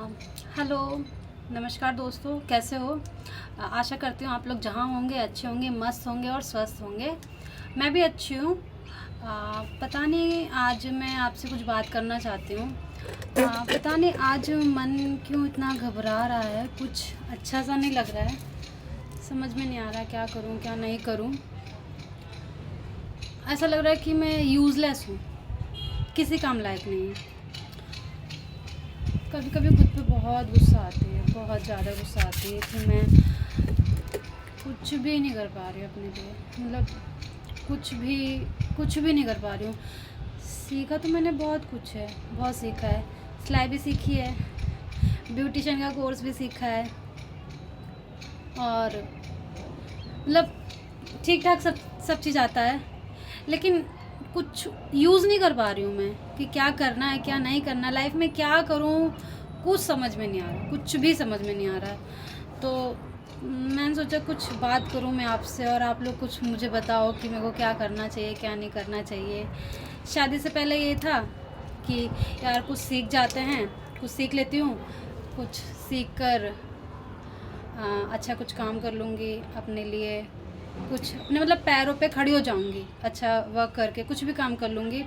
Hello, नमस्कार दोस्तों, कैसे हो? आशा करती हूँ आप लोग जहाँ होंगे अच्छे होंगे, मस्त होंगे और स्वस्थ होंगे। मैं भी अच्छी हूँ। पता नहीं आज मैं आपसे कुछ बात करना चाहती हूँ। पता नहीं आज मन क्यों इतना घबरा रहा है, कुछ अच्छा सा नहीं लग रहा है। समझ में नहीं आ रहा क्या करूँ क्या नहीं करूँ। ऐसा लग रहा है कि मैं यूज़लेस हूँ, किसी काम लायक नहीं हूँ। कभी कभी खुद पे बहुत गुस्सा आती है, बहुत ज़्यादा गुस्सा आती है कि मैं कुछ भी नहीं कर पा रही हूँ अपने लिए। मतलब कुछ भी नहीं कर पा रही हूँ। सीखा तो मैंने बहुत कुछ है, बहुत सीखा है। सिलाई भी सीखी है, ब्यूटिशियन का कोर्स भी सीखा है, और मतलब ठीक ठाक सब चीज़ आता है, लेकिन कुछ यूज़ नहीं कर पा रही हूँ मैं कि क्या करना है क्या नहीं करना, लाइफ में क्या करूँ कुछ समझ में नहीं आ रहा, कुछ भी समझ में नहीं आ रहा। तो मैंने सोचा कुछ बात करूँ मैं आपसे, और आप लोग कुछ मुझे बताओ कि मेरे को क्या करना चाहिए क्या नहीं करना चाहिए। शादी से पहले ये था कि यार कुछ सीख जाते हैं, कुछ सीख लेती हूँ, कुछ सीख कर अच्छा कुछ काम कर लूँगी अपने लिए, कुछ अपने मतलब पैरों पे खड़ी हो जाऊँगी, अच्छा वर्क करके कुछ भी काम कर लूँगी,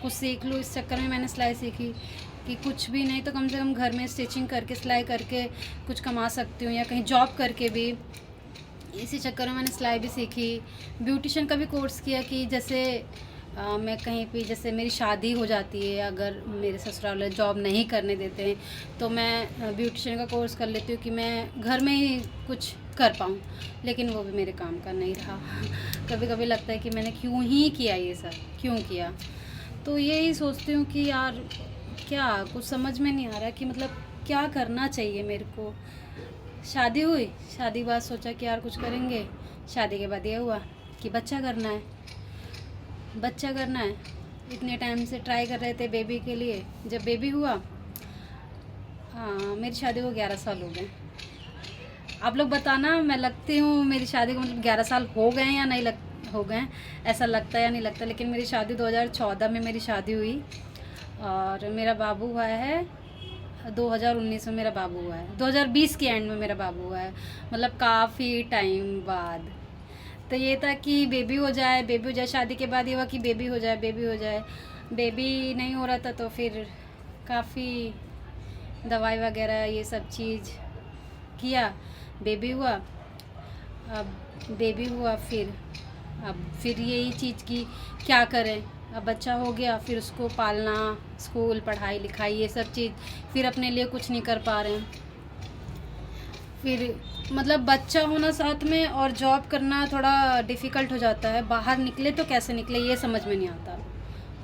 कुछ सीख लूँ। इस चक्कर में मैंने सिलाई सीखी कि कुछ भी नहीं तो कम से कम घर में स्टिचिंग करके सिलाई करके कुछ कमा सकती हूँ, या कहीं जॉब करके भी। इसी चक्कर में मैंने सिलाई भी सीखी, ब्यूटिशियन का भी कोर्स किया कि जैसे मैं कहीं पे जैसे मेरी शादी हो जाती है, अगर मेरे ससुराल वाले जॉब नहीं करने देते हैं तो मैं ब्यूटिशियन का कोर्स कर लेती हूँ कि मैं घर में ही कुछ कर पाऊँ। लेकिन वो भी मेरे काम का नहीं रहा। कभी कभी लगता है कि मैंने क्यों ही किया ये सब, क्यों किया। तो यही सोचती हूँ कि यार क्या कुछ समझ में नहीं आ रहा कि मतलब क्या करना चाहिए मेरे को। शादी हुई, शादी के बाद सोचा कि यार कुछ करेंगे। शादी के बाद ये हुआ कि बच्चा करना है, बच्चा करना है। इतने टाइम से ट्राई कर रहे थे बेबी के लिए, जब बेबी हुआ मेरी शादी को 11 साल हो गए। आप लोग बताना मैं लगती हूँ मेरी शादी को मतलब 11 साल हो गए या नहीं हो गए, ऐसा लगता है या नहीं लगता। लेकिन मेरी शादी 2014 में मेरी शादी हुई, और मेरा बाबू हुआ है 2019 में। मेरा बाबू हुआ है 2020 के एंड में, मेरा बाबू हुआ है, मतलब काफ़ी टाइम बाद। तो ये था कि बेबी हो जाए, बेबी हो जाए। शादी के बाद ये हुआ कि बेबी हो जाए, बेबी हो जाए। बेबी नहीं हो रहा था तो फिर काफ़ी दवाई वगैरह ये सब चीज़ किया, बेबी हुआ। अब बेबी हुआ, फिर यही चीज़ की क्या करें। अब बच्चा हो गया, फिर उसको पालना, स्कूल पढ़ाई लिखाई ये सब चीज़, फिर अपने लिए कुछ नहीं कर पा रहे हैं। फिर मतलब बच्चा होना साथ में और जॉब करना थोड़ा डिफ़िकल्ट हो जाता है। बाहर निकले तो कैसे निकले ये समझ में नहीं आता।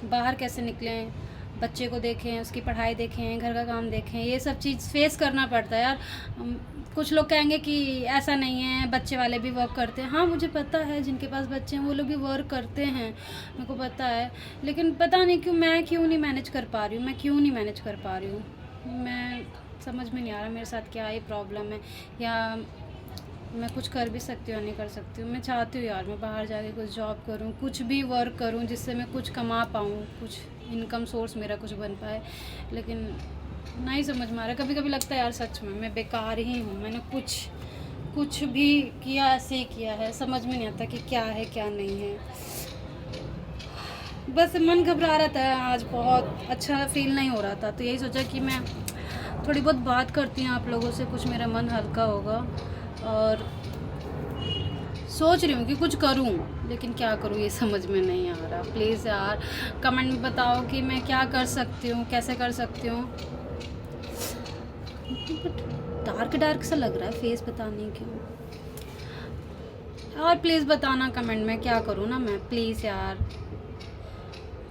बाहर कैसे निकलें, बच्चे को देखें, उसकी पढ़ाई देखें, घर का काम देखें, ये सब चीज़ फेस करना पड़ता है यार। कुछ लोग कहेंगे कि ऐसा नहीं है, बच्चे वाले भी वर्क करते हैं। हाँ मुझे पता है, जिनके पास बच्चे हैं वो लोग भी वर्क करते हैं, मेरे को पता है। लेकिन पता नहीं क्यों मैं क्यों नहीं मैनेज कर पा रही हूँ, मैं क्यों नहीं मैनेज कर पा रही हूँ। मैं समझ में नहीं आ रहा मेरे साथ क्या ये प्रॉब्लम है, या मैं कुछ कर भी सकती हूँ या नहीं कर सकती हूँ। मैं चाहती हूँ यार मैं बाहर जाके कुछ जॉब करूँ, कुछ भी वर्क करूँ जिससे मैं कुछ कमा पाऊँ, कुछ इनकम सोर्स मेरा कुछ बन पाए, लेकिन नहीं समझ में आ रहा। कभी कभी लगता है यार सच में मैं बेकार ही हूँ, मैंने कुछ भी किया ऐसे ही किया है, समझ में नहीं आता कि क्या है क्या नहीं है। बस मन घबरा रहा था आज, बहुत अच्छा फील नहीं हो रहा था, तो यही सोचा कि मैं थोड़ी बहुत बात करती हूँ आप लोगों से, कुछ मेरा मन हल्का होगा। और सोच रही हूँ कि कुछ करूँ, लेकिन क्या करूँ ये समझ में नहीं आ रहा। प्लीज़ यार कमेंट में बताओ कि मैं क्या कर सकती हूँ, कैसे कर सकती हूँ। डार्क डार्क सा लग रहा है फेस, पता नहीं क्यों। और प्लीज़ बताना कमेंट में क्या करूँ ना मैं, प्लीज़ यार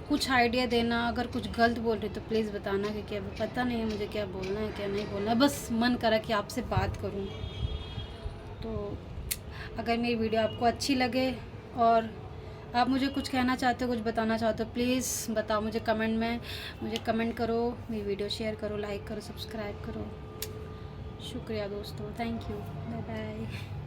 कुछ आइडिया देना। अगर कुछ गलत बोल रही तो प्लीज़ बताना, क्योंकि अभी पता नहीं है मुझे क्या बोलना है क्या नहीं बोलना है। बस मन करा कि आपसे बात करूं। तो अगर मेरी वीडियो आपको अच्छी लगे और आप मुझे कुछ कहना चाहते हो, कुछ बताना चाहते हो, प्लीज़ बताओ मुझे कमेंट में। मुझे कमेंट करो, मेरी वीडियो शेयर करो, लाइक करो, सब्सक्राइब करो। शुक्रिया दोस्तों, थैंक यू, बाय बाय।